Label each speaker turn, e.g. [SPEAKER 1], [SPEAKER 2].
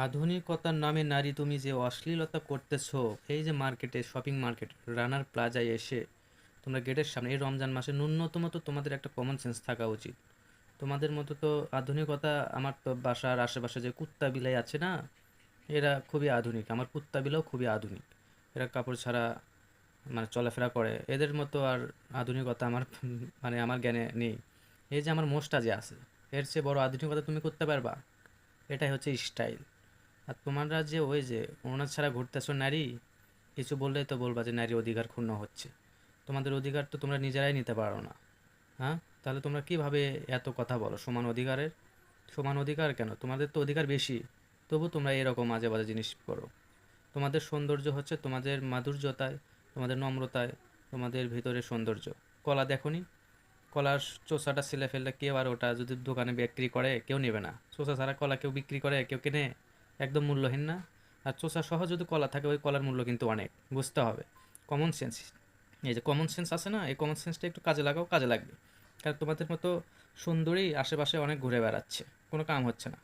[SPEAKER 1] আধুনিকতার নামে নারী তুমি যে অশ্লীলতা করতেছো, এই যে মার্কেটে, শপিং মার্কেট, রানার প্লাজায় এসে তোমরা গেটের সামনে এই রমজান মাসে ন্যূনতম তো তোমাদের একটা কমন সেন্স থাকা উচিত। তোমাদের মতো তো আধুনিকতা, আমার তো বাসার আশেপাশে যে কুত্তা বিলাই আছে না, এরা খুবই আধুনিক। আমার কুত্তা বিলাও খুবই আধুনিক। এরা কাপড় ছাড়া মানে চলাফেরা করে, এদের মতো আর আধুনিকতা আমার মানে আমার জ্ঞানে নেই। এই যে আমার মোষটা যে আছে, এর চেয়ে বড় আধুনিকতা তুমি করতে পারবা? এটাই হচ্ছে স্টাইল। আর তোমরা যে ওই যে ওনার ছাড়া ঘুরতেছো নারী, কিছু বললেই তো বলবা যে নারী অধিকার ক্ষুণ্ণ হচ্ছে। তোমাদের অধিকার তো তোমরা নিজেরাই নিতে পারো না। হ্যাঁ, তাহলে তোমরা কিভাবে এত কথা বলো সমান অধিকারের? সমান অধিকার কেন, তোমাদের তো অধিকার বেশি। তবু তোমরা এরকম আজে বাজে জিনিস করো। তোমাদের সৌন্দর্য হচ্ছে তোমাদের মাধুর্যতায়, তোমাদের নম্রতায়, তোমাদের ভিতরে সৌন্দর্য। কলা দেখোনি? কলার চোষাটা ছিলে ফেললে কেউ আর ওটা যদি দোকানে বিক্রি করে কেউ নেবে না। চোষা ছাড়া কলা কেউ বিক্রি করে, কেউ কেনে? একদম মূল্যহীন না? আর চোষা সহ যদি কলা থাকে, ওই কলার মূল্য কিন্তু অনেক। বুঝতে হবে কমন সেন্স। এই যে কমন সেন্স আছে না, এই কমন সেন্সটা একটু কাজে লাগাও, কাজে লাগবে। কারণ তোমাদের মতো সুন্দরী আশেপাশে অনেক ঘুরে বেড়াচ্ছে, কোনো কাম হচ্ছে না।